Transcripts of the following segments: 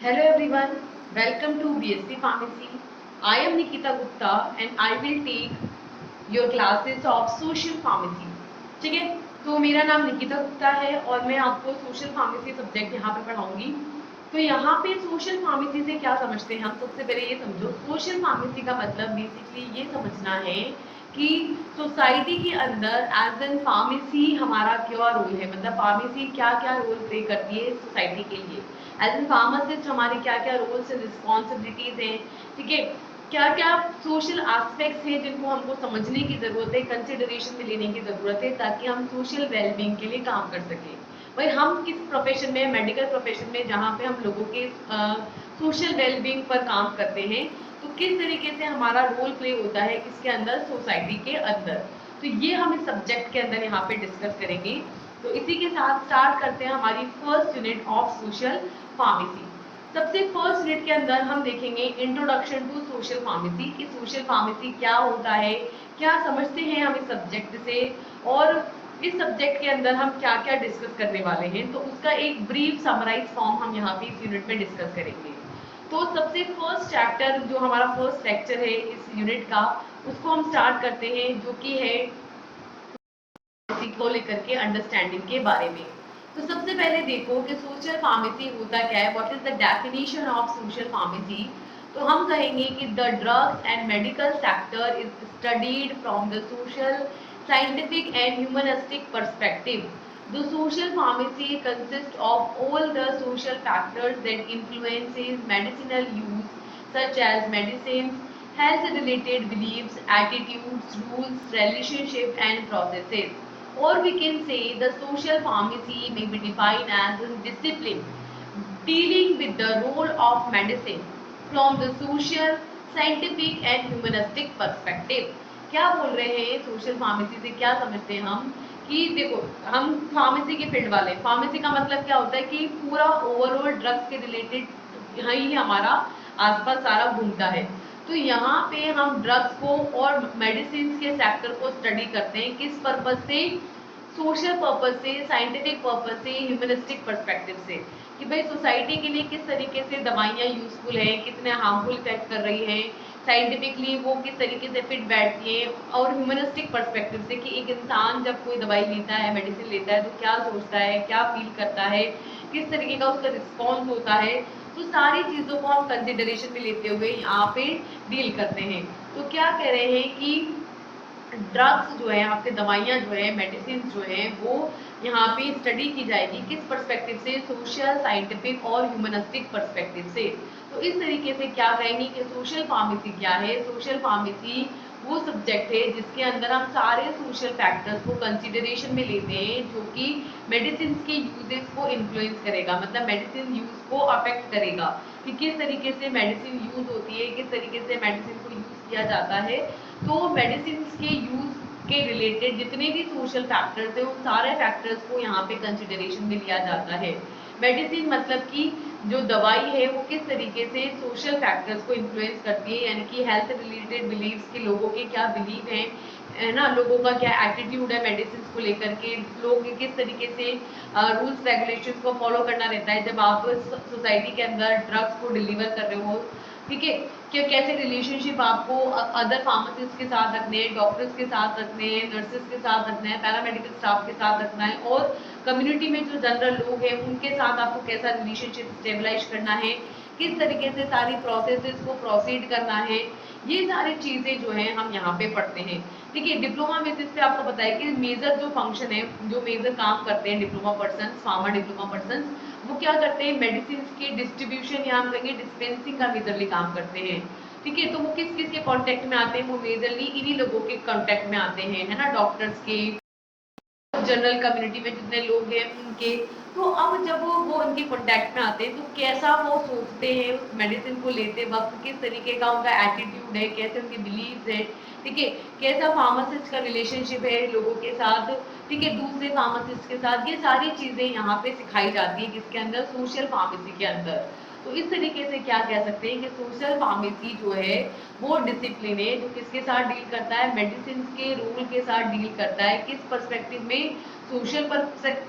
Hello everyone, welcome to BSc Pharmacy. I am Nikita Gupta and I will take your classes of Social Pharmacy. ठीक है, तो मेरा नाम निकिता गुप्ता है और मैं आपको सोशल फार्मेसी सब्जेक्ट यहाँ पे पढ़ाऊंगी। तो यहाँ पे सोशल फार्मेसी से क्या समझते हैं हम? सबसे पहले ये समझो, सोशल फार्मेसी का मतलब बेसिकली ये समझना है कि सोसाइटी के अंदर एज एन फार्मेसी हमारा क्या रोल है, मतलब फार्मेसी क्या क्या रोल प्ले करती है सोसाइटी के लिए। एज एन फार्मासिस्ट हमारे क्या क्या रोल्स एंड रिस्पॉन्सिबिलिटीज हैं, ठीक है, क्या क्या सोशल एस्पेक्ट्स हैं जिनको हमको समझने की जरूरत है, कंसिडरेशन में लेने की जरूरत है, ताकि हम सोशल वेलबींग के लिए काम कर सकें। भाई हम किस प्रोफेशन में, मेडिकल प्रोफेशन में, जहाँ पे हम लोगों के सोशल वेलबींग पर काम करते हैं, तो किस तरीके से हमारा रोल प्ले होता है किसके अंदर, सोसाइटी के अंदर। तो ये हम इस सब्जेक्ट के अंदर यहाँ पे डिस्कस करेंगे। तो इसी के साथ स्टार्ट करते हैं हमारी first unit of social pharmacy. सबसे फर्स्ट यूनिट के अंदर हम देखेंगे इंट्रोडक्शन टू सोशल फार्मेसी, कि सोशल फार्मेसी क्या होता है, क्या समझते हैं हम इस सब्जेक्ट से, और इस सब्जेक्ट के अंदर हम क्या क्या डिस्कस करने वाले हैं। तो उसका एक ब्रीफ समराइज फॉर्म हम यहाँ पे इस यूनिट में डिस्कस करेंगे। तो सबसे फर्स्ट चैप्टर जो हमारा फर्स्ट लेक्चर है इस यूनिट का, उसको हम स्टार्ट करते हैं, जो कि है को लेकर के अंडरस्टैंडिंग के बारे में। तो सबसे पहले देखो कि सोशल फार्मेसी होता क्या है, what is the definition of social pharmacy. तो हम कहेंगे कि the drugs and medical sector is studied from the social, scientific and humanistic perspective. The social pharmacy consists of all the social factors that influences medicinal use, such as medicines, health-related beliefs, attitudes, rules, relationship, and processes. Or we can say the social pharmacy may be defined as a discipline dealing with the role of medicine from the social, scientific and humanistic perspective. क्या बोल रहे हैं, social pharmacy से क्या समझते हैं हम, कि देखो हम फार्मेसी के फील्ड वाले, फार्मेसी का मतलब क्या होता है कि पूरा ओवरऑल ड्रग्स के रिलेटेड यहाँ ही हमारा आसपास सारा घूमता है। तो यहाँ पे हम ड्रग्स को और मेडिसिन के सेक्टर को स्टडी करते हैं, किस पर्पज से, सोशल पर्पज से, साइंटिफिक पर्पज से, ह्यूमनिस्टिक पर्सपेक्टिव से, कि भाई सोसाइटी के लिए किस तरीके से दवाइयाँ यूजफुल हैं, कितने हार्मफुल इफेक्ट कर रही हैं, साइंटिफिकली वो किस तरीके से फिट बैठती है, और ह्यूमनिस्टिक पर्सपेक्टिव से कि एक इंसान जब कोई दवाई लेता है, मेडिसिन लेता है, तो क्या सोचता है, क्या फील करता है, किस तरीके का उसका रिस्पॉन्स होता है। तो सारी चीज़ों को हम कंसिडरेशन में लेते हुए यहाँ पे डील करते हैं। तो क्या कह रहे हैं कि ड्रग्स जो है, आपके दवाइयाँ जो है, मेडिसिन जो है, वो यहाँ पे स्टडी की जाएगी किस पर्सपेक्टिव से, सोशल, साइंटिफिक और ह्यूमनिस्टिक पर्सपेक्टिव से। तो इस तरीके से क्या कहेंगे कि सोशल फार्मेसी क्या है, सोशल फार्मेसी वो सब्जेक्ट है जिसके अंदर हम सारे सोशल फैक्टर्स को कंसिडरेशन में लेते हैं, जो कि मेडिसिन के यूजेस को इन्फ्लुएंस करेगा, मतलब मेडिसिन यूज को अफेक्ट करेगा, कि किस तरीके से मेडिसिन यूज होती है, किस तरीके से मेडिसिन को यूज किया जाता है। तो मेडिसिन के यूज के रिलेटेड जितने भी सोशल फैक्टर्स हैं, उन सारे फैक्टर्स को यहाँ पे कंसिडरेशन में लिया जाता है। मेडिसिन मतलब कि जो दवाई है वो किस तरीके से सोशल फैक्टर्स को इन्फ्लुएंस करती है, यानी कि हेल्थ रिलेटेड बिलीव्स के, लोगों के क्या बिलीव हैं, है ना, लोगों का क्या एटीट्यूड है मेडिसिन को लेकर के, लोग किस तरीके से रूल्स रेगुलेशंस को फॉलो करना रहता है जब आप सोसाइटी के अंदर ड्रग्स को डिलीवर कर रहे हो, ठीक है, कि कैसे रिलेशनशिप आपको अदर फार्मासिस्ट के साथ रखने हैं, डॉक्टर्स के साथ रखने हैं, नर्सेस के साथ रखना है, पैरामेडिकल स्टाफ के साथ रखना है, और कम्युनिटी में जो जनरल लोग हैं उनके साथ आपको कैसा रिलेशनशिप स्टेबलाइज करना है, किस तरीके से सारी प्रोसेसेस को प्रोसीड करना है। ये सारी चीज़ें जो हैं हम यहाँ पे पढ़ते हैं। ठीक है, डिप्लोमा बेसिस पे आपको पता है कि मेजर जो फंक्शन है, जो मेजर काम करते हैं diploma person, pharma diploma person, वो क्या करते हैं, मेडिसिन के डिस्ट्रीब्यूशन या हम कहेंगे डिस्पेंसिंग का मेजरली काम करते हैं। ठीक है, तो वो किस किस के कांटेक्ट में आते हैं, वो मेजरली इन्हीं लोगों के कांटेक्ट में आते हैं, है ना, डॉक्टर्स के, जनरल कम्युनिटी में जितने लोग हैं उनके। तो अब जब वो उनके कांटेक्ट में आते हैं, तो कैसा वो सोचते हैं उस मेडिसिन को लेते वक्त, किस तरीके का उनका एटीट्यूड है, कैसे उनके बिलीव्स है, ठीक है, कैसा फार्मासिस्ट का रिलेशनशिप है लोगों के साथ, ठीक है, दूसरे फार्मासिस्ट के साथ, ये सारी चीज़ें यहाँ पे सिखाई जाती है किसके अंदर, सोशल फार्मेसी के अंदर। तो इस तरीके से क्या कह सकते हैं कि सोशल फार्मेसी जो है वो डिसिप्लिन है, जो किसके साथ डील करता है, मेडिसिन के रूल के साथ डील करता है, किस पर्सपेक्टिव में, सोशल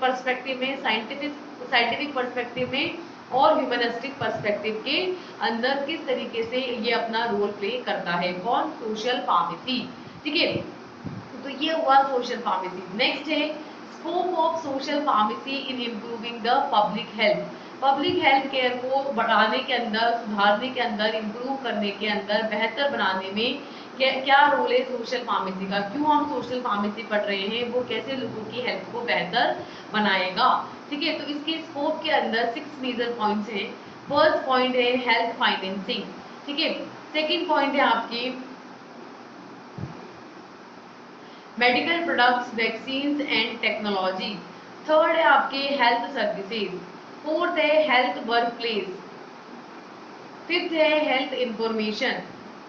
पर्सपेक्टिव में, साइंटिफिक पर्सपेक्टिव में, और ह्यूमनिस्टिक पर्सपेक्टिव के अंदर किस तरीके से ये अपना रोल प्ले करता है। कौन? Social pharmacy. ठीक है, तो ये हुआ सोशल फार्मेसी। नेक्स्ट है scope of social pharmacy in improving the public health. Public health care को बढ़ाने के अंदर, सुधारने के अंदर, इम्प्रूव करने के अंदर, बेहतर बनाने में क्या रोल है सोशल फार्मेसी का? क्यों हम सोशल फार्मेसी पढ़ रहे हैं? वो कैसे लोगों की हेल्थ को बेहतर बनाएगा? ठीक है, तो इसके स्कोप के अंदर 6 मेजर पॉइंट्स हैं। फर्स्ट पॉइंट है हेल्थ फाइनेंसिंग। ठीक है, सेकंड पॉइंट है आपकी medical products, vaccines and technology. Third है आपके हेल्थ सर्विसेज। फोर्थ है हेल्थ वर्क प्लेस। फिफ्थ है हेल्थ इंफॉर्मेशन।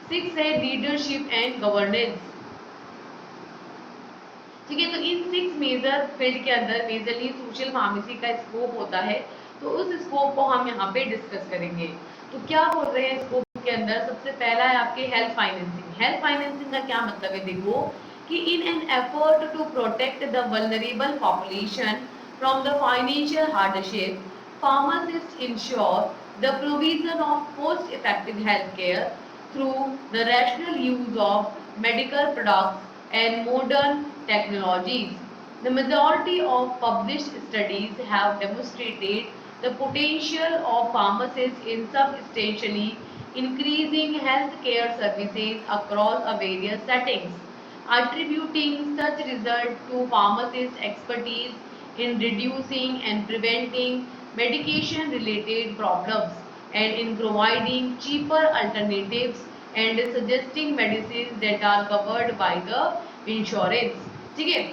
सिक्स है लीडरशिप एंड गवर्नेंस। ठीक है, तो इन 6 मेजर फील्ड के अंदर मेजरली सोशल फार्मेसी का स्कोप होता है, तो उस स्कोप को हम यहाँ पे डिस्कस करेंगे। तो क्या बोल रहे हैं स्कोप के अंदर? सबसे पहला है आपके हेल्थ फाइनेंसिंग। हेल्थ फाइनेंसिंग का क्या मतलब है? देखो कि in an effort to protect the vulnerable population from the financial hardship, pharmacists ensure the provision of cost-effective healthcare through the rational use of medical products and modern technologies. The majority of published studies have demonstrated the potential of pharmacists in substantially increasing healthcare services across a various settings, attributing such results to pharmacists' expertise in reducing and preventing medication-related problems and in providing cheaper alternatives and suggesting medicines that are covered by the insurance. ठीक है,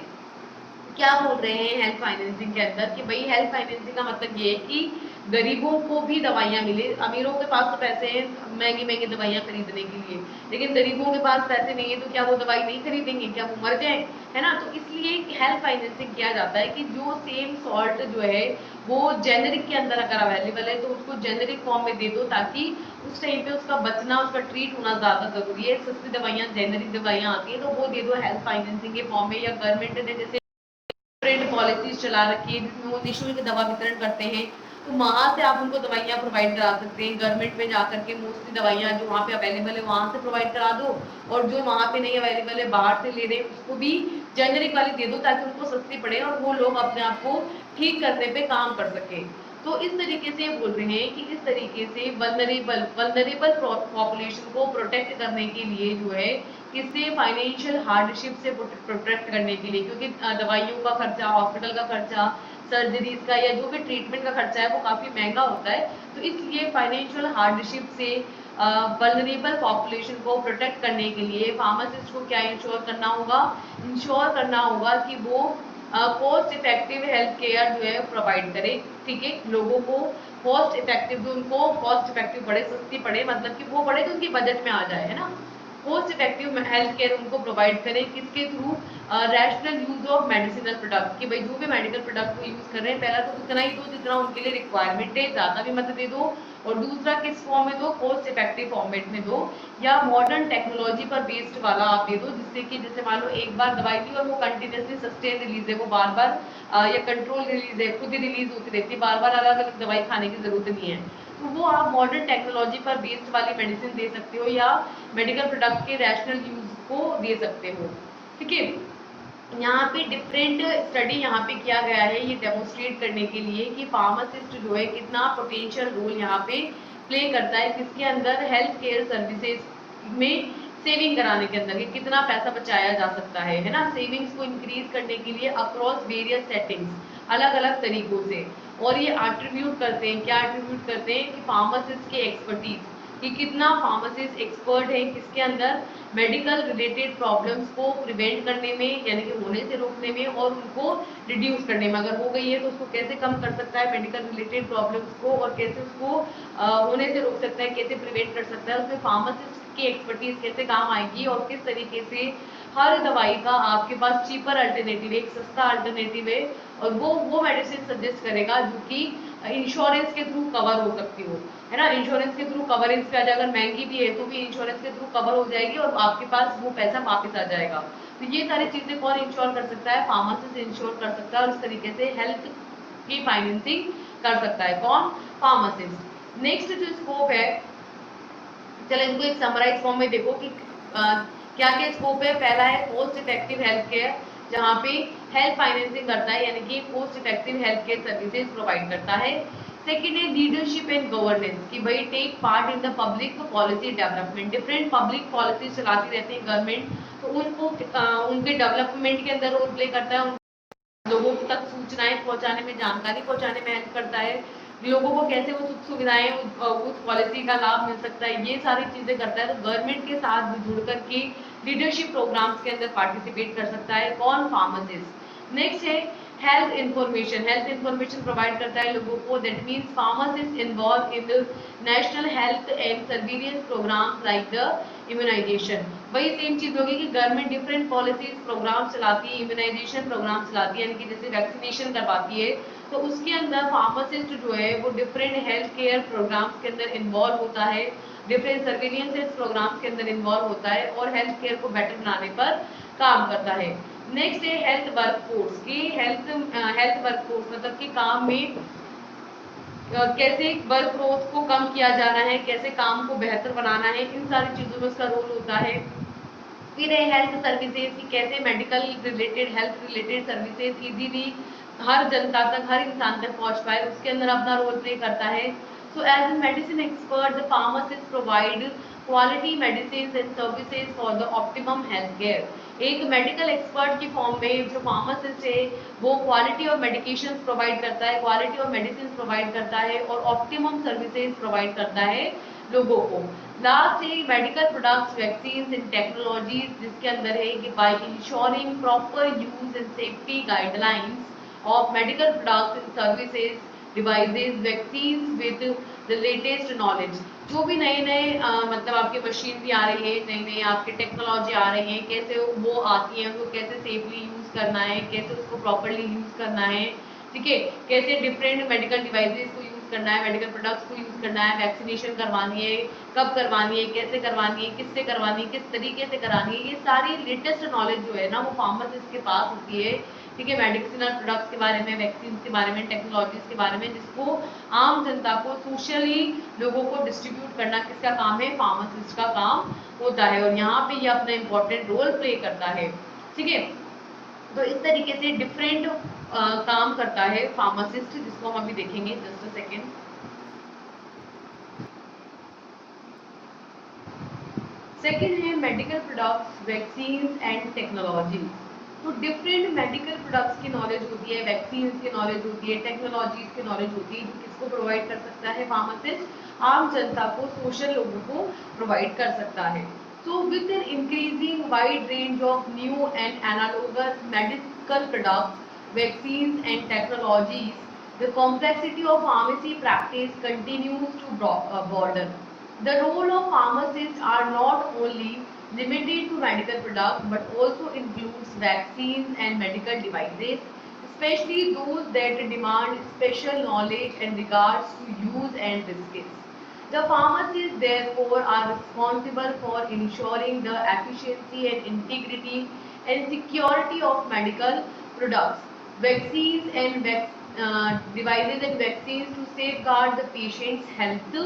क्या बोल रहे हैं health financing के अंदर कि भाई हेल्थ फाइनेंसिंग का मतलब ये है कि गरीबों को भी दवाइयाँ मिले। अमीरों के पास तो पैसे हैं महंगी महंगी दवाइयाँ खरीदने के लिए, लेकिन गरीबों के पास पैसे नहीं है, तो क्या वो दवाई नहीं खरीदेंगे? क्या वो मर जाए? है ना? तो इसलिए हेल्थ फाइनेंसिंग किया जाता है कि जो सेम सॉल्ट जो है वो जेनेरिक के अंदर अगर अवेलेबल है तो उसको जेनेरिक फॉर्म में दे दो, ताकि उस टाइम पे उसका बचना, उसका ट्रीट होना ज़्यादा ज़रूरी है। सस्ती दवाइयाँ, जेनेरिक दवाइयाँ आती है, तो वो दे दो हेल्थ फाइनेंसिंग के फॉर्म में। या गवर्नमेंट ने जैसे डिफरेंट पॉलिसीज चला रखी है जिसमें वो निःशुल्क दवा वितरण करते हैं, तो वहाँ से आप उनको दवाइयाँ प्रोवाइड करा सकते हैं। गवर्नमेंट में जा करके मोस्टली दवाइयाँ जो वहाँ पे अवेलेबल है वहाँ से प्रोवाइड करा दो, और जो वहाँ पे नहीं अवेलेबल है बाहर से ले रहे हैं उसको भी जेनेरिक वाली दे दो, ताकि उनको सस्ती पड़े और वो लोग अपने आप को ठीक करने पे काम कर सके। तो इस तरीके से बोल रहे हैं कि इस तरीके से वल्नरेबल पॉपुलेशन को प्रोटेक्ट करने के लिए जो है, किससे? फाइनेंशियल हार्डशिप से प्रोटेक्ट करने के लिए, क्योंकि दवाइयों का खर्चा, हॉस्पिटल का खर्चा, सर्जरीज का या जो भी ट्रीटमेंट का खर्चा है वो काफ़ी महंगा होता है। तो इसलिए फाइनेंशियल हार्डशिप से वल्नरेबल पॉपुलेशन को प्रोटेक्ट करने के लिए फार्मासिस्ट को क्या इंश्योर करना होगा? इंश्योर करना होगा कि वो कॉस्ट इफेक्टिव हेल्थ केयर जो है प्रोवाइड करे। ठीक है, लोगों को कॉस्ट इफेक्टिव, जो उनको कॉस्ट इफेक्टिव पड़े, सस्ती पड़े, मतलब कि वो पड़े तो उनके बजट में आ जाए, है ना? कॉस्ट इफेक्टिव हेल्थ केयर उनको प्रोवाइड करें, किसके through? Rational use of medicinal product, कि भाई जो भी मेडिकल प्रोडक्ट को यूज कर रहे हैं पहला तो उतना ही दो जितना उनके लिए रिक्वायरमेंट है, ज़्यादा भी मत दे दो। और दूसरा किस फॉर्म में दो? कॉस्ट इफेक्टिव फॉर्मेट में दो, या मॉडर्न टेक्नोलॉजी पर बेस्ड वाला आप दे दो, जिससे कि जैसे मान लो एक बार दवाई दी और वो कंटिन्यूसली सस्टेन रिलीज है, वो बार बार या कंट्रोल रिलीज है, खुद ही रिलीज होती रहती है, बार बार अलग अलग दवाई खाने की जरूरत नहीं है। तो वो आप मॉडर्न टेक्नोलॉजी पर बेस्ड वाली मेडिसिन दे सकते हो, या मेडिकल प्रोडक्ट के रैशनल यूज को दे सकते हो। ठीक है, यहाँ पे डिफरेंट स्टडी यहाँ पे किया गया है ये डेमोन्स्ट्रेट करने के लिए कि फार्मासिस्ट जो है कितना पोटेंशियल रोल यहाँ पे प्ले करता है, किसके अंदर? हेल्थ केयर सर्विसेज में सेविंग कराने के अंदर, कि कितना पैसा बचाया जा सकता है ना? सेविंग्स को इंक्रीज करने के लिए अक्रॉस वेरियस सेटिंग्स, अलग अलग तरीकों से। और ये एट्रीब्यूट करते हैं, क्या एट्रीब्यूट करते हैं? कि फार्मासिस्ट के एक्सपर्टीज, कि कितना फार्मासिस्ट एक्सपर्ट है किसके अंदर? मेडिकल रिलेटेड प्रॉब्लम्स को प्रिवेंट करने में, यानी कि होने से रोकने में, और उनको रिड्यूस करने में। अगर हो गई है तो उसको कैसे कम कर सकता है मेडिकल रिलेटेड प्रॉब्लम्स को, और कैसे उसको होने से रोक सकता है, कैसे प्रिवेंट कर सकता है, उसमें फार्मासिस्ट की एक्सपर्टीज कैसे काम आएगी, और किस तरीके से हर दवाई का आपके पास चीपर अल्टरनेटिव, एक सस्ता अल्टरनेटिव है, और वो मेडिसिन सजेस्ट करेगा जो कि इंश्योरेंस के थ्रू कवर हो सकती हो, है ना? इंश्योरेंस के थ्रू कवरेज पे आ जाए, अगर महंगी भी है तो भी इंश्योरेंस के थ्रू कवर हो जाएगी और आपके पास वो पैसा वापस आ जाएगा। तो ये सारी चीजें कौन इंश्योर कर सकता है? फार्मासिस्ट इंश्योर कर सकता है, और इस तरीके से हेल्थ की फाइनेंसिंग कर सकता है। कौन? फार्मासिस्ट। नेक्स्ट जो स्कोप है, चलो इनको एक समराइज फॉर्म में देखो कि क्या क्या स्कोप है। पहला है कॉस्ट इफेक्टिव हेल्थ केयर, जहाँ पे हेल्थ फाइनेंसिंग करता है, यानी कि cost effective health care services provide करता है। सेकेंड है लीडरशिप एंड गवर्नेंस, कि भाई take part in the public policy development, different public policy चलाती रहती है गवर्नमेंट, तो उनको उनके डेवलपमेंट के अंदर रोल प्ले करता है, लोगों तक सूचनाएं पहुंचाने में, जानकारी पहुंचाने में हेल्प करता है, लोगों को कैसे वो सुख सुविधाएं उस पॉलिसी का लाभ मिल सकता है, ये सारी चीजें करता है। तो गवर्नमेंट के साथ जुड़ करके लीडरशिप प्रोग्राम्स के अंदर पार्टिसिपेट कर सकता है कौन, फार्मासिस्ट। नेक्स्ट है हेल्थ इंफॉर्मेशन प्रोवाइड करता है लोगों को, that means pharmacist involve in national health and surveillance programs like the immunization. वही सेम चीज होगी कि गवर्नमेंट डिफरेंट पॉलिसीज प्रोग्राम चलाती है, इम्यूनाइजेशन प्रोग्राम चलाती है, यानी कि जैसे वैक्सीनेशन करवाती है, तो उसके अंदर फार्मासिस्ट जो है वो डिफरेंट हेल्थ केयर प्रोग्राम्स के अंदर इन्वॉल्व होता है, डिफरेंट सर्विलियंस प्रोग्राम्स के अंदर इन्वॉल्व होता है और हेल्थ केयर को बेटर बनाने पर काम करता है। नेक्स्ट है हेल्थ वर्कफोर्स, की हेल्थ वर्कफोर्स मतलब कि काम में कैसे वर्क ग्रोथ को कम किया जाना है, कैसे काम को बेहतर बनाना है, इन सारी चीजों में उसका रोल होता है। फिर है हेल्थ सर्विसेज, की कैसे medical related, health related services easily हर जनता तक, हर इंसान तक पहुंच पाए, उसके अंदर अपना रोल प्ले करता है। So as a medicine expert the pharmacist provide quality medicine and services for the optimum health care. एक मेडिकल एक्सपर्ट की फॉर्म में जो फार्मासिस्ट है वो क्वालिटी ऑफ मेडिकेशन प्रोवाइड करता है, क्वालिटी ऑफ मेडिसिन प्रोवाइड करता है और ऑप्टिमम सर्विसेज प्रोवाइड करता है लोगों को। लास्ट है medical products, vaccine and technologies, जिसके अंदर है कि by ensuring proper use and safety guidelines of medical products and services, devices, vaccine with the latest knowledge. जो भी नए नए मतलब आपकी मशीनरी आ रही है, नई नई आपकी टेक्नोलॉजी आ रही है, कैसे वो आती है, उनको कैसे सेफली यूज करना है, कैसे उसको प्रॉपरली यूज करना है, ठीक है, कैसे डिफरेंट मेडिकल डिवाइसेस को यूज करना है, मेडिकल प्रोडक्ट्स को यूज करना है, वैक्सीनेशन करवानी है, कब करवानी है, कैसे करवानी है, किससे करवानी है, किस तरीके से करानी है, ये सारी लेटेस्ट नॉलेज जो है ना वो फार्मासिस्ट के पास होती है, ठीक है, मेडिसिनल प्रोडक्ट्स के बारे में, वैक्सीन के बारे में, टेक्नोलॉजीज के बारे में, जिसको आम जनता को सोशली लोगों को डिस्ट्रीब्यूट करना किसका काम है, फार्मासिस्ट का काम होता है, और यहाँ पे ये अपना इंपॉर्टेंट रोल प्ले करता है, ठीक है। तो इस तरीके से डिफरेंट काम करता है फार्मासिस्ट, जिसको हम अभी देखेंगे, जस्ट अ सेकेंड। सेकेंड है medical products, vaccine and technology. तो डिफरेंट मेडिकल प्रोडक्ट्स की नॉलेज होती है, वैक्सीन की नॉलेज होती है, टेक्नोलॉजीज की नॉलेज होती है, जो किसको प्रोवाइड कर सकता है, फार्मासिस्ट, आम जनता को, सोशल लोगों को प्रोवाइड कर सकता है। So with an increasing wide range of new and analogous medical products, vaccines and technologies, the complexity of pharmacy practice continues to broaden. The role of pharmacists are not only limited to medical products but also includes vaccines and medical devices, especially those that demand special knowledge and regards to use and risks. The pharmacists therefore are responsible for ensuring the efficiency and integrity and security of medical products, vaccines and devices and vaccines to safeguard the patient's health.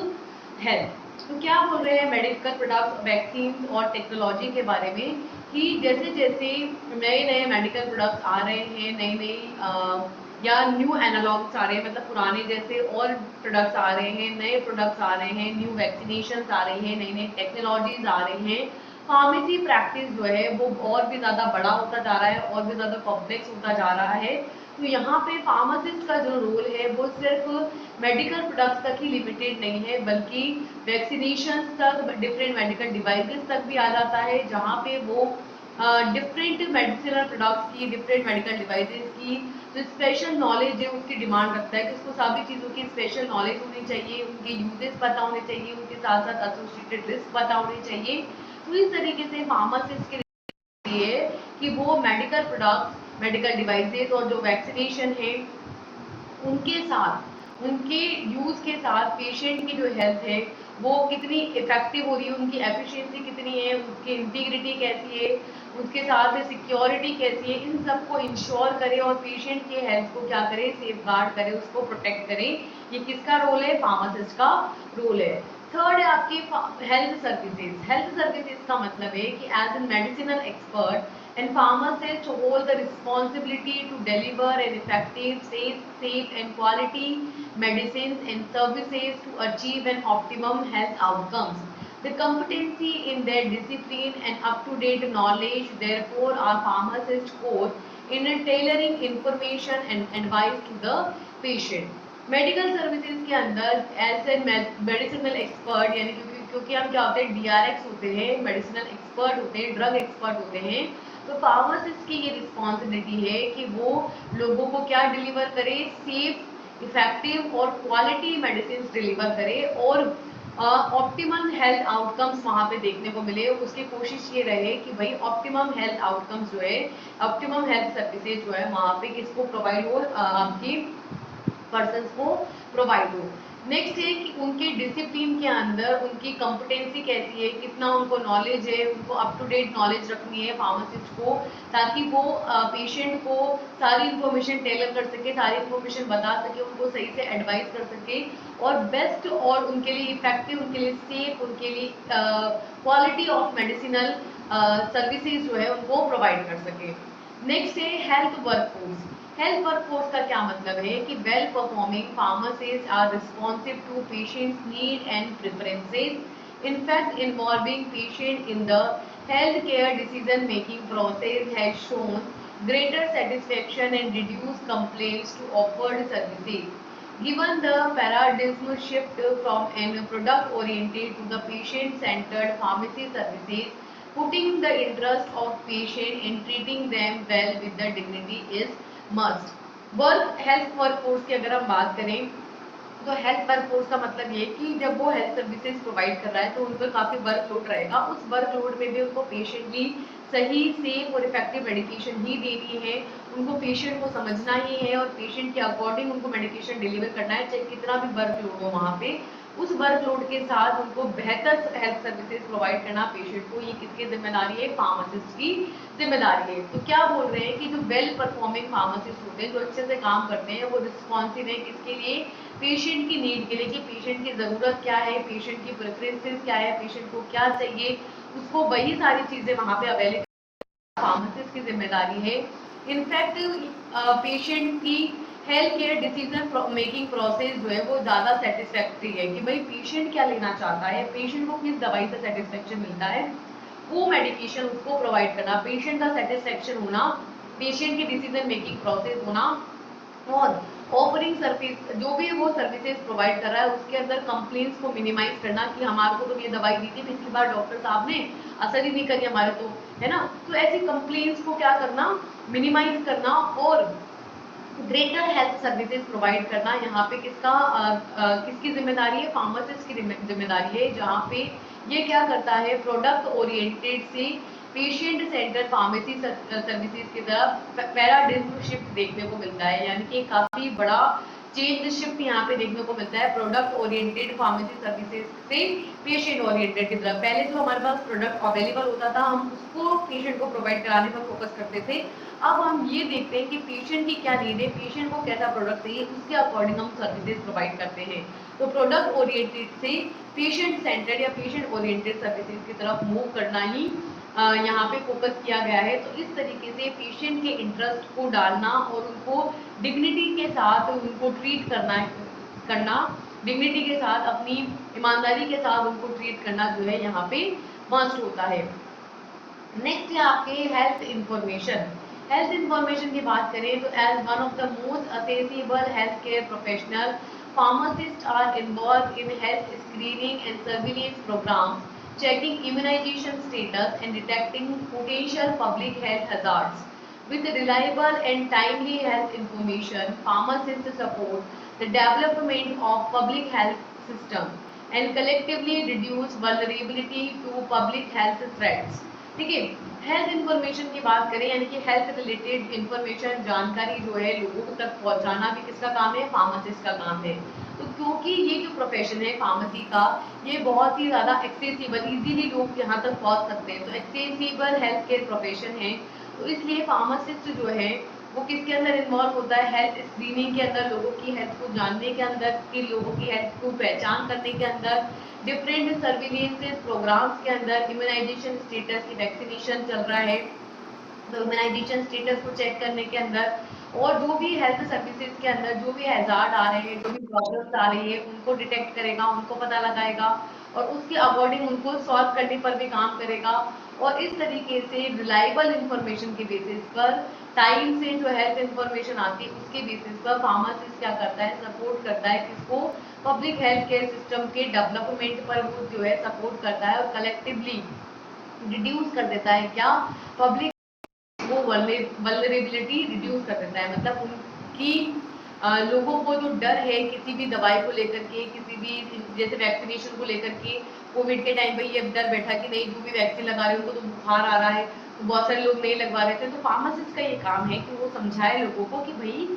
तो क्या बोल रहे हैं medical products, vaccine और technology के बारे में, कि जैसे जैसे नए नए मेडिकल प्रोडक्ट्स आ रहे हैं, नई नई या न्यू एनालॉग्स आ रहे हैं, मतलब पुराने जैसे और प्रोडक्ट्स आ रहे हैं, नए प्रोडक्ट्स आ रहे हैं, न्यू वैक्सीनेशन आ रही हैं, नई नई टेक्नोलॉजीज आ रही हैं, फार्मेसी प्रैक्टिस जो है वो और भी ज़्यादा बड़ा होता जा रहा है, और भी ज़्यादा कॉम्प्लेक्स होता जा रहा है। तो यहाँ पे फार्मासिस्ट का जो रोल है वो सिर्फ मेडिकल प्रोडक्ट्स तक ही लिमिटेड नहीं है, बल्कि वैक्सीनेशन तक, डिफरेंट मेडिकल डिवाइसेस तक भी आ जाता है, जहाँ पे वो डिफरेंट मेडिसिनल प्रोडक्ट्स की, डिफरेंट मेडिकल डिवाइसेस की जो स्पेशल नॉलेज है उसकी डिमांड रखता है, कि उसको सभी चीज़ों की स्पेशल नॉलेज होनी चाहिए, उनके यूजेस पता होने चाहिए, उनके साथ साथ एसोसिएटेड रिस्क पता होने चाहिए। तो इस तरीके से फार्मासिस्ट के लिए कि वो मेडिकल प्रोडक्ट्स, मेडिकल डिवाइसेस और जो वैक्सीनेशन है उनके साथ उनके यूज के साथ पेशेंट की जो हेल्थ है वो कितनी इफेक्टिव हो रही है, उनकी एफिशिएंसी कितनी है, उसकी इंटीग्रिटी कैसी है, उसके साथ सिक्योरिटी कैसी है, इन सबको इंश्योर करे और पेशेंट के हेल्थ को क्या करे, सेफ गार्ड करे, उसको प्रोटेक्ट करे। ये किसका रोल है? फार्मासिस्ट का रोल है। थर्ड है आपकी हेल्थ सर्विसेज। हेल्थ सर्विसेज का मतलब है कि as an medicinal expert and pharmacists hold the responsibility to deliver an effective, safe and quality medicines and services to achieve an optimum health outcomes. The competency in their discipline and up-to-date knowledge therefore are pharmacists core in tailoring information and advice to the patient. Medical services के अंदर as a medicinal expert, यानी क्योंकि हम क्या होते हैं, DRX होते हैं, मेडिसिनल एक्सपर्ट होते हैं, ड्रग एक्सपर्ट होते हैं, तो फार्मासिस्ट की ये रिस्पॉन्सिबिलिटी है कि वो लोगों को क्या डिलीवर करे, सेफ, इफेक्टिव और क्वालिटी मेडिसिन डिलीवर करे और ऑप्टिमम हेल्थ आउटकम्स वहाँ पे देखने को मिले। उसकी कोशिश ये रहे कि भाई ऑप्टिमम हेल्थ आउटकम्स जो है, ऑप्टिमम हेल्थ सर्विसेज जो है वहाँ पे किसको प्रोवाइड हो, आपकी पर्सन को प्रोवाइड हो। नेक्स्ट है कि उनके डिसिप्लिन के अंदर उनकी कॉम्पिटेंसी कैसी है, कितना उनको नॉलेज है, उनको अप टू डेट नॉलेज रखनी है फार्मासिस्ट को, ताकि वो पेशेंट को सारी इंफॉर्मेशन टेलर कर सके, सारी इंफॉर्मेशन बता सके, उनको सही से एडवाइस कर सके और बेस्ट और उनके लिए इफेक्टिव, उनके लिए सेफ, उनके लिए क्वालिटी ऑफ मेडिसिनल सर्विसेज जो है उनको प्रोवाइड कर सके। नेक्स्ट है हेल्थ वर्कफोर्स। हेल्थ वर्कफोर्स का क्या मतलब है कि well performing pharmacist are responsive to patients need and preferences, in fact involving patient in the healthcare decision making process has shown greater satisfaction and reduced complaints to offered services. Given the paradigm shift from an product oriented to the patient centered pharmacy services, putting the interest of patient and treating them well with the dignity is must. Work health workforce की अगर हम बात करें तो health workforce का मतलब ये कि जब वो हेल्थ सर्विसेज प्रोवाइड कर रहा है तो उन पर काफ़ी वर्कलोड रहेगा। उस वर्कलोड में भी उनको पेशेंटली सही, सेफ और इफेक्टिव मेडिकेशन ही देनी है, उनको पेशेंट को समझना ही है और पेशेंट के अकॉर्डिंग उनको मेडिकेशन डिलीवर करना है, चाहे कितना भी वर्कलोड हो वहाँ पे। उस वर्कलोड के साथ उनको बेहतर हेल्थ सर्विसेज प्रोवाइड करना पेशेंट को, ये किसकी जिम्मेदारी है? फार्मासिस्ट की जिम्मेदारी है। तो क्या बोल रहे हैं कि जो वेल परफॉर्मिंग फार्मासिस्ट होते हैं, जो अच्छे से काम करते हैं, वो रिस्पॉन्सिव है किसके लिए? पेशेंट की नीड के लिए, कि पेशेंट की ज़रूरत क्या है, पेशेंट की प्रेफरेंसेस क्या है, पेशेंट को क्या चाहिए, उसको वही सारी चीज़ें वहाँ पे अवेलेबल, फार्मासिस्ट की जिम्मेदारी है। इनफैक्ट पेशेंट की health care decision making process जो है वो ज़्यादा सेटिस्फैक्ट्री है कि भाई पेशेंट क्या लेना चाहता है, पेशेंट को किस दवाई से सेटिस्फेक्शन मिलता है, वो मेडिकेशन उसको प्रोवाइड करना, पेशेंट का सेटिस्फेक्शन होना, पेशेंट की डिसीजन मेकिंग प्रोसेस होना और ऑफरिंग सर्विस, जो भी वो सर्विसेज प्रोवाइड कर रहा है उसके अंदर कंप्लेंट्स को मिनिमाइज करना कि हमारे को तो ये दवाई दी थी पिछली बार डॉक्टर साहब ने, असर ही नहीं करी हमारे तो, है ना। तो ऐसी कंप्लेंट्स को क्या करना, मिनिमाइज करना और ग्रेटर हेल्थ सर्विसेज प्रोवाइड करना। यहाँ पे किसकी जिम्मेदारी है? फार्मासिस्ट की जिम्मेदारी है, जहाँ पे ये क्या करता है, प्रोडक्ट ओरिएंटेड से पेशेंट सेंटर फार्मेसी सर्विसेज की तरफ पैराडिज्म शिफ्ट देखने को मिलता है, यानी कि काफी बड़ा चेंज शिफ्ट यहाँ पे देखने को मिलता है प्रोडक्ट ओरिएंटेड फार्मेसी सर्विसेज से पेशेंट ओरिएंटेड की तरफ। पहले जो हमारे पास प्रोडक्ट अवेलेबल होता था हम उसको पेशेंट को प्रोवाइड कराने पर फोकस करते थे, अब हम ये देखते हैं कि पेशेंट की क्या नीड है, पेशेंट को कैसा प्रोडक्ट चाहिए, उसके अकॉर्डिंग हम सर्विसेज प्रोवाइड करते हैं। तो प्रोडक्ट ओरिएंटेड से पेशेंट सेंटर्ड या पेशेंट ओरिएंटेड सर्विसेज की तरफ मूव करना ही यहाँ पे फोकस किया गया है। तो इस तरीके से पेशेंट के इंटरेस्ट को डालना और उनको डिग्निटी के साथ उनको ट्रीट करना डिग्निटी के साथ, अपनी ईमानदारी के साथ उनको ट्रीट करना जो है यहाँ पे मस्ट होता है। नेक्स्ट है आपके हेल्थ इंफॉर्मेशन। हेल्थ इंफॉर्मेशन की बात करें तो as one of the most accessible health care professional, pharmacists are involved in health screening and surveillance programs, checking immunization status and detecting potential public health hazards. With reliable and timely health information, pharmacists support the development of public health system and collectively reduce vulnerability to public health threats. ठीक है। Health information की बात करें, यानी कि health related information, जानकारी जो है लोगों तक पहुंचाना भी किसका काम है? फार्मासिस्ट का काम है। तो क्योंकि ये जो प्रोफेशन है फार्मेसी का, ये बहुत ही ज़्यादा एक्सेसिबल, इजीली लोग यहाँ तक पहुँच सकते हैं, तो एक्सेसिबल हेल्थ केयर प्रोफेशन है। तो इसलिए फार्मासिस्ट जो है वो किसके अंदर इन्वॉल्व होता है? हेल्थ स्क्रीनिंग के अंदर, लोगों की हेल्थ को जानने के अंदर, कि लोगों की हेल्थ को पहचान करने के अंदर, डिफरेंट सर्विलेंसेस प्रोग्राम्स के अंदर, इम्यूनाइजेशन स्टेटस की वैक्सीनेशन चल रहा है तो इम्यूनाइजेशन स्टेटस को चेक करने के अंदर, और जो भी हेल्थ सर्विसेज के अंदर जो भी हैजार्ड आ रहे हैं, जो भी प्रॉब्लम्स आ रही है, उनको डिटेक्ट करेगा, उनको पता लगाएगा और उसके अकॉर्डिंग उनको सॉल्व करने पर भी काम करेगा। और इस तरीके से रिलायबल इंफॉर्मेशन के बेसिस पर, टाइम से जो हेल्थ इंफॉर्मेशन आती है उसके बेसिस पर फार्मासिस्ट क्या करता है? सपोर्ट करता है किसको? पब्लिक हेल्थ केयर सिस्टम के डेवलपमेंट पर वो जो है सपोर्ट करता है और कलेक्टिवली रिड्यूस कर देता है क्या? पब्लिक वो वल्नरेबिलिटी रिड्यूस कर देता है, मतलब उनकी लोगों को जो डर है किसी भी दवाई को लेकर के, किसी भी जैसे वैक्सीनेशन को लेकर के, कोविड के टाइम पे ये डर बैठा कि नहीं, जो भी वैक्सीन लगा रहे हैं उनको तो बुखार आ रहा है, तो बहुत सारे लोग नहीं लगवा रहे थे। तो फार्मासिस्ट का ये काम है कि वो समझाए लोगों को कि भाई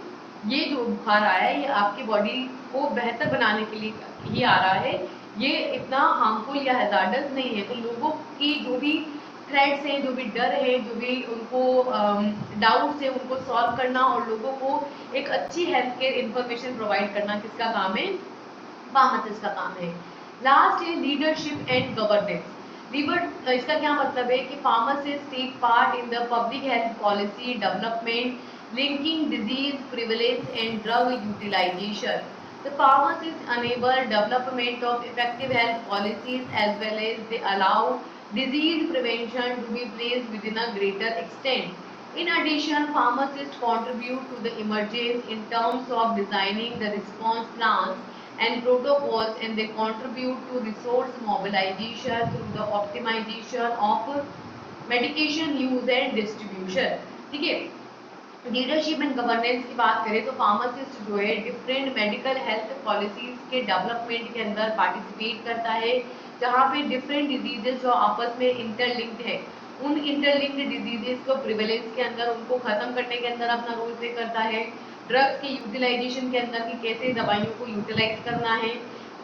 ये जो बुखार आया है ये आपकी बॉडी को बेहतर बनाने के लिए ही आ रहा है, ये इतना हार्मफुल या हैजार्डस नहीं है। तो लोगों की जो भी थ्रेड्स हैं, जो भी डर है, जो भी उनको डाउट्स है, उनको सॉल्व करना और लोगों को एक अच्छी हेल्थ केयर इंफॉर्मेशन प्रोवाइड करना किसका काम है? फार्मासिस्ट का काम है। लास्ट है लीडरशिप एंड गवर्नेंस। लीडर, इसका क्या मतलब है कि pharmacist take part in the public health policy development linking disease prevalence and drug utilization. The pharmacists enable development of effective health policies as well as they allow disease prevention to be placed within a greater extent. In addition, pharmacists contribute to the emergence in terms of designing the response plans and protocols, and they contribute to resource mobilization through the optimization of medication use and distribution. ठीक है। Leadership and governance की बात करें तो pharmacist जो है different medical health policies के development के अंदर पार्टिसिपेट करता है, जहाँ पे डिफरेंट डिजीजेस जो आपस में इंटरलिंक्ड है, उन इंटरलिंक्ड डिजीजेस को प्रिवेलेंस के अंदर उनको खत्म करने के अंदर अपना रोल प्ले करता है। ड्रग्स के यूटिलाइजेशन के अंदर कि कैसे दवाइयों को यूटिलाइज करना है,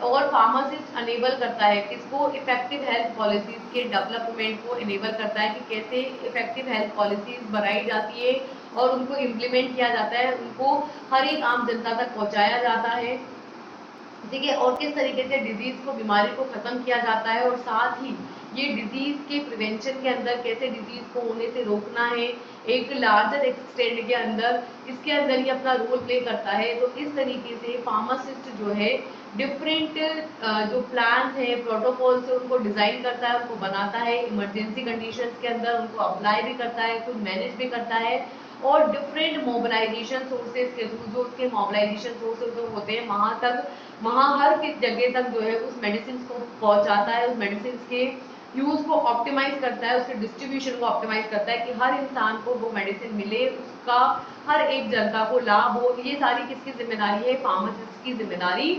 और फार्मासिस्ट अनेबल करता है किसको? इफेक्टिव हेल्थ पॉलिसीज के डेवलपमेंट को इनेबल करता है कि कैसे इफेक्टिव हेल्थ पॉलिसीज बनाई जाती है और उनको इम्प्लीमेंट किया जाता है, उनको हर एक आम जनता तक पहुंचाया जाता है। ठीक है। और किस तरीके से डिजीज को, बीमारी को खत्म किया जाता है, और साथ ही ये डिजीज के प्रिवेंशन के अंदर कैसे डिजीज को होने से रोकना है एक लार्जर एक्सटेंड के अंदर, इसके अंदर ही अपना रोल प्ले करता है। तो इस तरीके से फार्मासिस्ट जो है डिफरेंट जो प्लान्स है, प्रोटोकॉल्स है, उनको डिजाइन करता है, उनको बनाता है, इमरजेंसी कंडीशंस के अंदर उनको अप्लाई भी करता है, खुद मैनेज भी करता है, और डिफरेंट मोबिलाइजेशन सोर्सेज के थ्रू, जो उसके मोबिलाइजेशन सोर्सेज होते हैं वहां तक, वहाँ हर किस जगह तक जो है उस मेडिसिन को पहुंचाता है, उस मेडिसिन के यूज को ऑप्टिमाइज करता है, उसके डिस्ट्रीब्यूशन को ऑप्टिमाइज करता है कि हर इंसान को वो मेडिसिन मिले, उसका हर एक जनता को लाभ हो। ये सारी किसकी जिम्मेदारी है? फार्मासिस्ट की जिम्मेदारी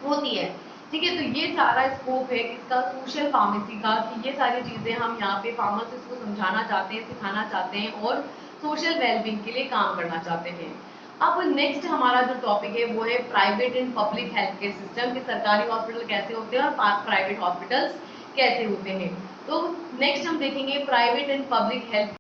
होती है। ठीक है। तो ये सारा स्कोप है किसका? सोशल फार्मेसी का, कि ये सारी चीजें हम यहाँ पे फार्मासिस्ट को समझाना चाहते हैं, सिखाना चाहते हैं और सोशल वेलबींग के लिए काम करना चाहते हैं। अब नेक्स्ट हमारा जो टॉपिक है वो है private and public health care system, कि सरकारी हॉस्पिटल कैसे होते हैं और प्राइवेट हॉस्पिटल्स कैसे होते हैं। तो नेक्स्ट हम देखेंगे प्राइवेट एंड पब्लिक हेल्थ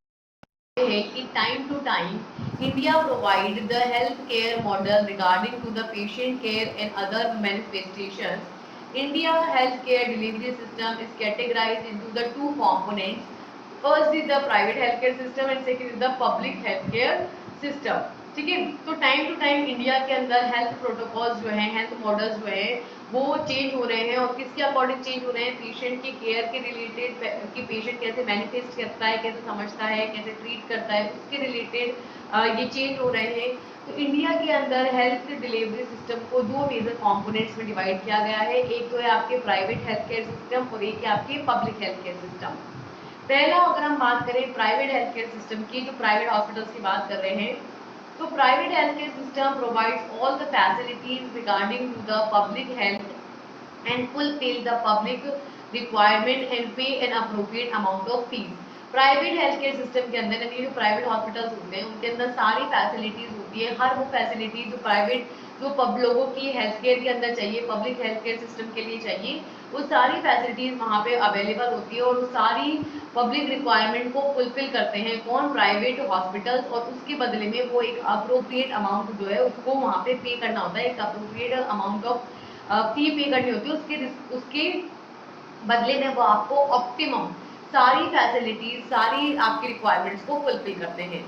है कि time to time India provide the health care model regarding to the patient care and other manifestations. India health care delivery system is categorized into the two components. First is the private health care system and second is the public health care system. ठीक है। तो time to time India के अंदर health protocols जो हैं, health models जो हैं, वो चेंज हो रहे हैं, और किसके अकॉर्डिंग चेंज हो रहे हैं? पेशेंट की केयर के रिलेटेड, कि पेशेंट कैसे मैनिफेस्ट करता है, कैसे समझता है, कैसे ट्रीट करता है, उसके रिलेटेड ये चेंज हो रहे हैं। तो इंडिया के अंदर हेल्थ डिलीवरी सिस्टम को दो मेजर कंपोनेंट्स में डिवाइड किया गया है। एक तो है आपके प्राइवेट हेल्थ केयर सिस्टम और एक है आपके पब्लिक हेल्थ केयर सिस्टम। पहला अगर हम बात करें प्राइवेट हेल्थ केयर सिस्टम की, जो प्राइवेट हॉस्पिटल्स की बात कर रहे हैं, तो private health care system provides all the facilities regarding to the public health and fulfill the public requirement and pay an appropriate amount of fees. Private health care system के अंदर यानी जो प्राइवेट हॉस्पिटल्स होते हैं उनके अंदर सारी facilities होती है, हर वो फैसिलिटी जो प्राइवेट जो लोगों की हेल्थ केयर के अंदर चाहिए, पब्लिक हेल्थ केयर सिस्टम के लिए चाहिए, वो सारी फैसिलिटीज वहाँ पे अवेलेबल होती है और वो सारी पब्लिक रिक्वायरमेंट को फुलफिल करते हैं कौन, प्राइवेट हॉस्पिटल्स, और उसके बदले में वो एक अप्रोप्रिएट अमाउंट जो है उसको वहाँ पे पे करना होता है, एक अप्रोप्रिएट अमाउंट ऑफ फी पे करनी होती है, उसके बदले में वो आपको ऑप्टिमम सारी फैसिलिटीज, सारी आपकी रिक्वायरमेंट्स को फुलफिल करते हैं।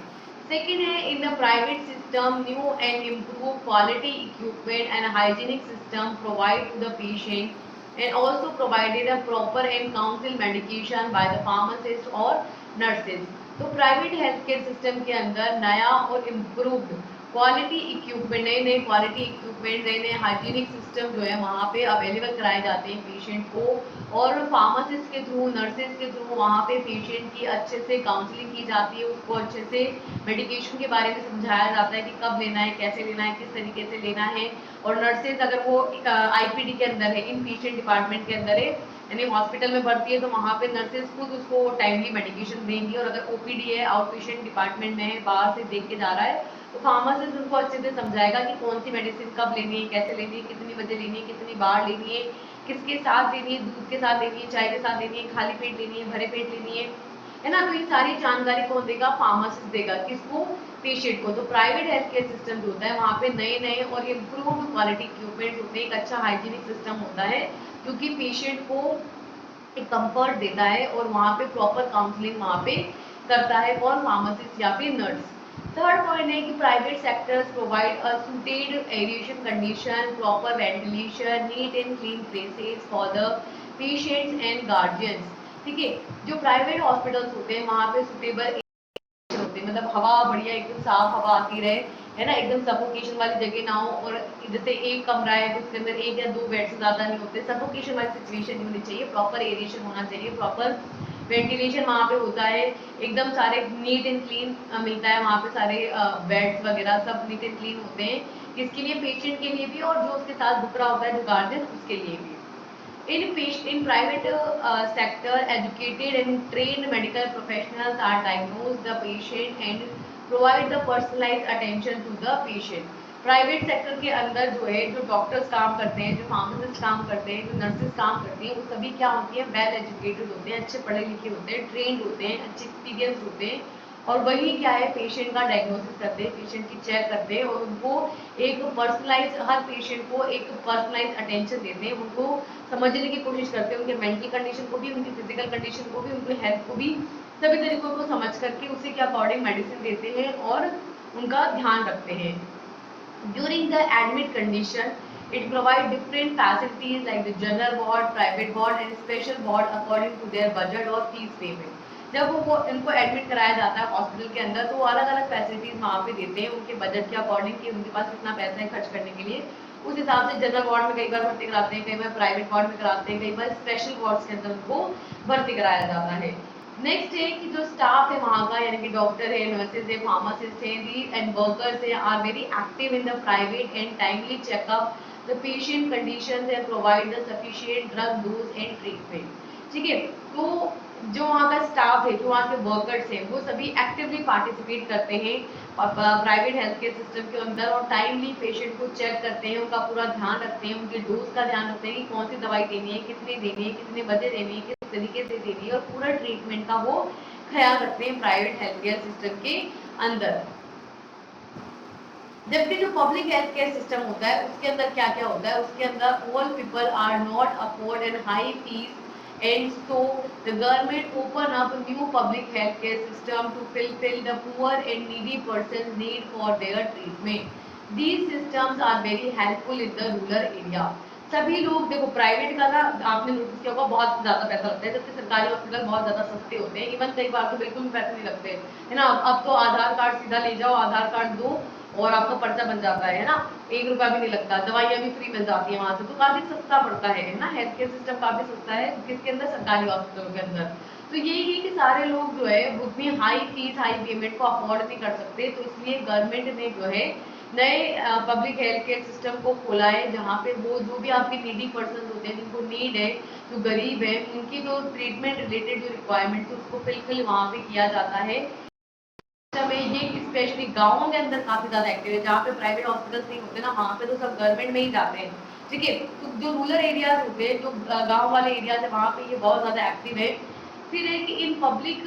सेकेंड है, in the private system new and improve quality equipment and hygienic system provide to the patient and also provided a proper and council medication by the pharmacist और nurses. तो private health care system के अंदर नया और improved quality equipment, नए नए quality equipment, नए नए हाइजीनिक सिस्टम जो है वहाँ पे अवेलेबल कराए जाते हैं पेशेंट को, और फार्मासिस्ट के थ्रू, नर्सेज के थ्रू वहाँ पे पेशेंट की अच्छे से काउंसलिंग की जाती है, उसको अच्छे से मेडिकेशन के बारे में समझाया जाता है कि कब लेना है, कैसे लेना है, किस तरीके से लेना है। और नर्सेज अगर वो आईपीडी के अंदर है, इन पेशेंट डिपार्टमेंट के अंदर है, यानी हॉस्पिटल में भर्ती है, तो वहाँ पे नर्सेज खुद उसको टाइमली मेडिकेशन देंगी, और अगर ओपीडी है, आउट पेशेंट डिपार्टमेंट में है, बाहर से देख के जा रहा है, तो फार्मासिस्ट उनको अच्छे से समझाएगा कि कौन सी मेडिसिन कब लेनी है, कैसे लेनी है, कितनी बजे लेनी है, कितनी बार लेनी है, किसके साथ लेनी है, दूध के साथ लेनी है, चाय के साथ लेनी है, खाली पेट लेनी है, भरे पेट लेनी है ना। तो ये सारी जानकारी कौन देगा, फार्मासिस्ट देगा, किसको, पेशेंट को। तो प्राइवेट हेल्थ केयर सिस्टम जो होता है वहाँ पे नए नए और इम्प्रूव्ड क्वालिटी इक्विपमेंट्स होते हैं, एक अच्छा हाइजीनिक सिस्टम होता है जो कि पेशेंट को एक कंफर्ट देता है, और वहाँ पे प्रॉपर काउंसलिंग वहाँ पे करता है कौन, फार्मासिस्ट या फिर नर्स। थर्ड पॉइंट है कि private sectors provide a suited aeration condition, proper ventilation, neat and clean places for the patients and guardians. ठीक है, जो प्राइवेट हॉस्पिटल्स होते हैं वहाँ पे सुटेबल होते हैं, मतलब हवा बढ़िया एकदम साफ हवा आती रहे, है ना, एकदम सफोकेशन वाली जगह ना हो, और जैसे एक कमरा है तो उसके अंदर एक या दो बेड से ज्यादा नहीं होते, सफोकेशन वाली सिचुएशन नहीं होनी चाहिए, प्रॉपर एरिएशन होना चाहिए, प्रॉपर वेंटिलेशन वहाँ पे होता है, एकदम सारे नीट एंड क्लीन मिलता है वहाँ पे, सारे बेड्स वगैरह सब नीट एंड क्लीन होते हैं, किसके लिए, पेशेंट के लिए भी, और जो उसके साथ रुक रहा होता है जो गार्जियन, उसके लिए भी। In private sector, educated and trained medical professionals are diagnose the patient and provide the personalized attention to the patient. Private sector के अंदर जो है, जो डॉक्टर्स काम करते हैं, जो फार्मासिस्ट काम करते हैं, जो नर्सेज काम करती हैं, वो सभी क्या होती है, वेल एजुकेटेड होते हैं, अच्छे पढ़े लिखे होते हैं, ट्रेंड होते हैं, अच्छे एक्सपीरियंस होते हैं, और वही क्या है, पेशेंट का डायग्नोसिस करते हैं, पेशेंट की चेक करते हैं, और उनको एक पर्सनलाइज, हर पेशेंट को एक पर्सनलाइज अटेंशन देते हैं, उनको समझने की कोशिश करते हैं, उनके मेंटल कंडीशन को भी, उनकी फिजिकल कंडीशन को भी, उनकी हेल्थ को भी, सभी तरीकों को समझ करके उसी के अकॉर्डिंग मेडिसिन देते हैं और उनका ध्यान रखते हैं। During the admit condition it provide different facilities like the general ward, private ward and special ward according to their budget और fees payment. जब वो इनको एडमिट कराया जाता है हॉस्पिटल के अंदर, तो वो अलग अलग फैसिलिटीज वहाँ पे देते हैं उनके बजट के अकॉर्डिंग कि उनके पास कितना पैसा है खर्च करने के लिए, उस हिसाब से जनरल वार्ड में कई बार भर्ती कराते हैं, कई बार प्राइवेट वार्ड में कराते हैं, कई बार स्पेशल वार्ड्स के अंदर उनको भर्ती कराया जाता है। नेक्स्ट है कि जो स्टाफ है वहाँ का, यानी कि डॉक्टर है, नर्सेज है, फार्मासिस्ट है, एंड वर्कर्स है, are very active in the private and timely checkup the patient conditions and provide the sufficient drug dose and treatment. ठीक है, तो जो वहाँ का स्टाफ है, जो वहाँ के वर्कर्स हैं, वो सभी एक्टिवली पार्टिसिपेट करते हैं प्राइवेट हेल्थ केयर सिस्टम के अंदर, और टाइमली पेशेंट को चेक करते हैं, उनका पूरा ध्यान रखते हैं, उनके डोज का ध्यान रखते हैं कि कौन सी दवाई देनी है, कितनी देनी है, कितने बजे देनी है, किस तरीके से देनी है, और पूरा ट्रीटमेंट का वो ख्याल रखते हैं प्राइवेट हेल्थ केयर सिस्टम के अंदर। जबकि जो पब्लिक हेल्थ केयर सिस्टम होता है उसके अंदर क्या क्या होता है, उसके अंदर all people are not afford and high fees and so the government open up a new public health care system to fulfill the poor and needy person's need for their treatment. These systems are very helpful in the rural area. सभी लोग देखो, private का ना आपने notice किया होगा बहुत ज्यादा पैसा लगता है, जबकि सरकारी हॉस्पिटल बहुत ज्यादा सस्ते होते हैं, इवन कई बार तो बिल्कुल भी पैसे नहीं लगते, है ना। अब तो आधार कार्ड सीधा ले जाओ, आधार कार्ड दो और आपका पर्चा बन जाता है ना, 1 रुपया भी नहीं लगता, दवाइयाँ भी फ्री मिल जाती है वहाँ से, तो काफी सस्ता पड़ता है ना, हेल्थ केयर सिस्टम काफी सस्ता है किसके अंदर, सरकारी हॉस्पिटलों के अंदर। तो यही है कि सारे लोग जो है उतनी हाई फीस, हाई पेमेंट को अफोर्ड नहीं कर सकते, तो इसलिए गवर्नमेंट ने जो है नए पब्लिक हेल्थ केयर सिस्टम को खोला है, जहाँ पे वो जो भी आपके नीडी पर्सन होते हैं, जिनको नीड है, जो गरीब है, उनकी जो ट्रीटमेंट रिलेटेड जो रिक्वायरमेंट है उसको फिलफिल वहाँ पे किया जाता है। में ये स्पेशली गाँवों के अंदर काफी ज्यादा एक्टिव है, जहाँ पे प्राइवेट हॉस्पिटल्स नहीं होते ना, वहाँ पे तो सब गवर्नमेंट में ही जाते हैं। ठीक है, तो जो रूरल एरियाज होते हैं, जो गाँव वाले एरियाज है, वहाँ पे ये बहुत ज्यादा एक्टिव है। फिर है कि in public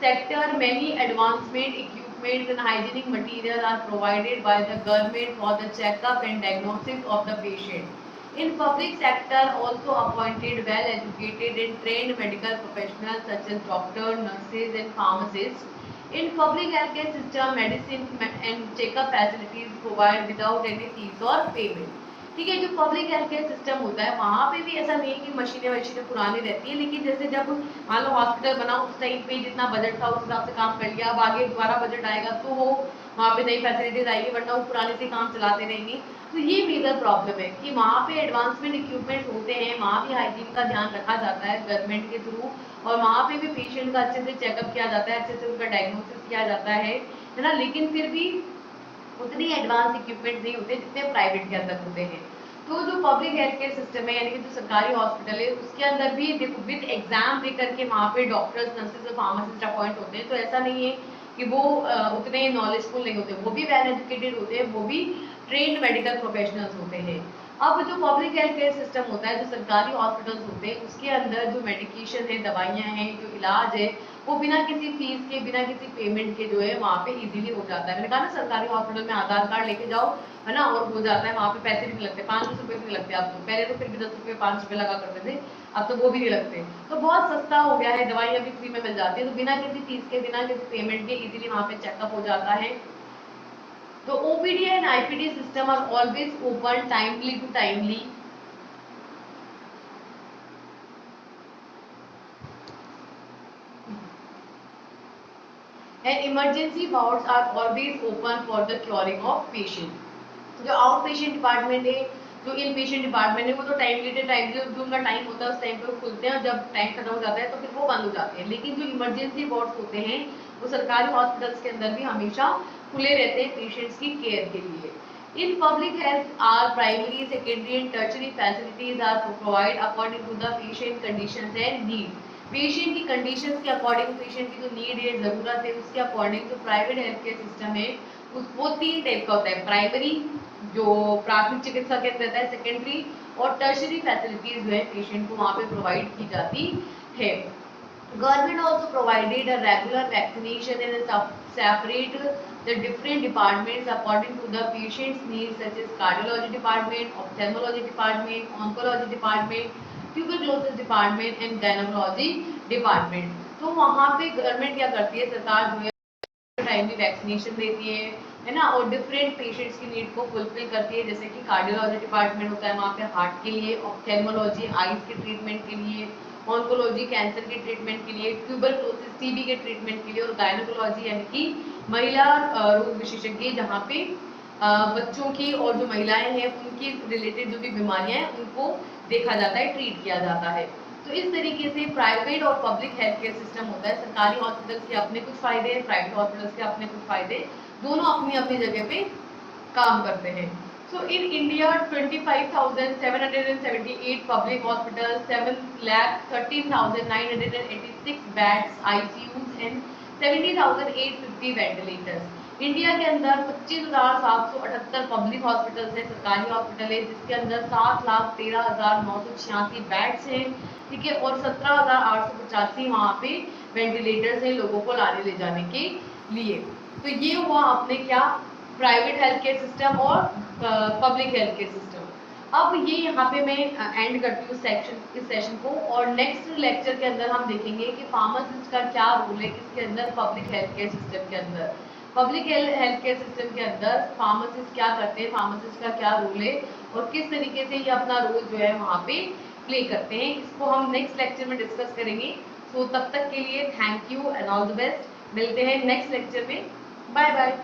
sector many advancement equipments and hygienic material are provided by the government for the checkup and diagnosis of the patient. In public sector also appointed well educated and trained medical professionals such as doctors, nurses and pharmacists. In public healthcare system, medicine and checkup facilities provide without any fees or payment. ठीक है, जो public health care system होता है वहाँ पे भी ऐसा नहीं है कि मशीनें वशीनें पुरानी रहती है, लेकिन जैसे जब मान लो हॉस्पिटल बना उस टाइम पे जितना बजट था उस हिसाब से काम कर लिया, अब आगे दोबारा बजट आएगा तो वो वहाँ पे नई फैसिलिटीज आएगी, वरना वो पुराने से काम चलाते रहेंगे। तो ये मेजर प्रॉब्लम है कि वहाँ पे एडवांसमेंट इक्विपमेंट होते हैं, वहाँ भी हाइजीन का ध्यान रखा जाता है गवर्नमेंट के थ्रू, और वहाँ पे भी पेशेंट का अच्छे से चेकअप किया जाता है, अच्छे से उनका डायग्नोसिस किया जाता है ना, लेकिन फिर भी उतनी एडवांस इक्विपमेंट नहीं होते जितने प्राइवेट के अंदर होते हैं। तो जो पब्लिक हेल्थ केयर सिस्टम है, यानी कि जो सरकारी हॉस्पिटल है, उसके अंदर भी विद एग्जाम दे करके वहाँ पे डॉक्टर्स, नर्सेज और फार्मासिस्ट अपॉइंट होते हैं। तो ऐसा नहीं है कि वो उतने नॉलेजफुल नहीं होते, वो भी वेल एजुकेटेड होते हैं, वो भी ट्रेन्ड मेडिकल प्रोफेशनल्स होते हैं। अब जो पब्लिक हेल्थ केयर सिस्टम होता है, जो सरकारी हॉस्पिटल्स होते हैं, उसके अंदर जो मेडिकेशन है, दवाइयाँ हैं, जो इलाज है, वो बिना किसी फीस के, बिना किसी पेमेंट के जो है वहाँ पे इजीली हो जाता है। मैंने कहा ना सरकारी हॉस्पिटल में आधार कार्ड लेके जाओ, है ना, और हो जाता है, वहाँ पे पैसे भी नहीं लगते, 5-10 रुपए भी नहीं लगते। अब तो पहले तो फिर भी 10 रुपए 5 रुपए लगा करते थे, अब तो वो भी नहीं लगते। तो बहुत सस्ता हो गया है, दवाइयाँ भी फ्री में मिल जाती है, तो बिना किसी फीस के, बिना किसी पेमेंट के इजीली वहाँ पे चेकअप हो जाता है। तो OPD and IPD system are always open timely to timely. And emergency wards are always open for the curing of patient. जो आउट पेशेंट डिपार्टमेंट है, जो इन पेशेंट डिपार्टमेंट है, वो तो टाइम जो उनका टाइम होता है उस टाइम पे वो खुलते हैं, और जब टाइम खत्म हो जाता है तो फिर वो बंद हो जाते हैं। लेकिन जो इमरजेंसी वार्ड्स होते हैं वो सरकारी हॉस्पिटल्स के अंदर भी हमेशा खुले रहते हैं पेशेंट्स की केयर के लिए। In public health are primary, secondary and tertiary facilities are provide according to the patient conditions and need. Patient की कंडीशंस के अकॉर्डिंग, पेशेंट की जो नीड है, जरूरत है, उसके अकॉर्डिंग जो प्राइवेट हेल्थ केयर सिस्टम है वो 3 टाइप का होता है। प्राइमरी जो प्राथमिक चिकित्सा केंद्र रहता है, सेकेंडरी और टर्शरी फैसिलिटीज जो है पेशेंट को वहाँ पे प्रोवाइड की जाती है। Government also provided a regular vaccination and separate the different departments according to the patient's needs, such as cardiology department, ophthalmology department, oncology department, tuberculosis department and gynecology department। तो वहाँ पे government क्या करती है, सरकार जो है टाइमली वैक्सीनेशन देती है ना, और डिफरेंट पेशेंट्स की नीड को फुलफिल करती है। जैसे कि कार्डियोलॉजी डिपार्टमेंट होता है, वहाँ पे हार्ट के लिए, ऑप्थेल्मोलॉजी आईज के ट्रीटमेंट के लिए, ऑन्कोलॉजी कैंसर के ट्रीटमेंट के लिए, ट्यूबरक्लोसिस टीबी के ट्रीटमेंट के लिए, और गायनोकोलॉजी यानी कि महिला रोग विशेषज्ञ, जहाँ पे बच्चों की और जो महिलाएं हैं उनकी रिलेटेड जो भी बीमारियां हैं उनको देखा जाता है, ट्रीट किया जाता है। तो इस तरीके से प्राइवेट और पब्लिक हेल्थ केयर सिस्टम होता है। सरकारी हॉस्पिटल्स के अपने कुछ फायदे हैं, प्राइवेट हॉस्पिटल्स के अपने कुछ फायदे, दोनों अपनी अपनी जगह पे काम करते हैं। So in India, 25,778 public hospitals, 7,13,986 beds, ICUs and 70,850 ventilators। India के अंदर 25,778 पब्लिक हॉस्पिटल्स है, सरकारी हॉस्पिटल है, जिसके अंदर 7,13,986 बेड्स हैं, ठीक है, और 17,885 वहाँ पे वेंटिलेटर्स हैं लोगों को लाने ले जाने के लिए। तो ये हुआ अपने क्या, प्राइवेट हेल्थ केयर सिस्टम और पब्लिक हेल्थ केयर सिस्टम। अब ये यहाँ पे मैं एंड करती हूँ इस सेशन को, और नेक्स्ट लेक्चर के अंदर हम देखेंगे कि फार्मासिस्ट का क्या रोल है किसके अंदर, पब्लिक हेल्थ केयर सिस्टम के अंदर। पब्लिक हेल्थ केयर सिस्टम के अंदर फार्मासिस्ट क्या करते हैं, फार्मासिस्ट का क्या रोल है, और किस तरीके से ये अपना रोल जो है वहाँ पे प्ले करते हैं, इसको हम नेक्स्ट लेक्चर में डिस्कस करेंगे। सो तब तक के लिए thank you and all the best. मिलते हैं नेक्स्ट लेक्चर में। Bye bye.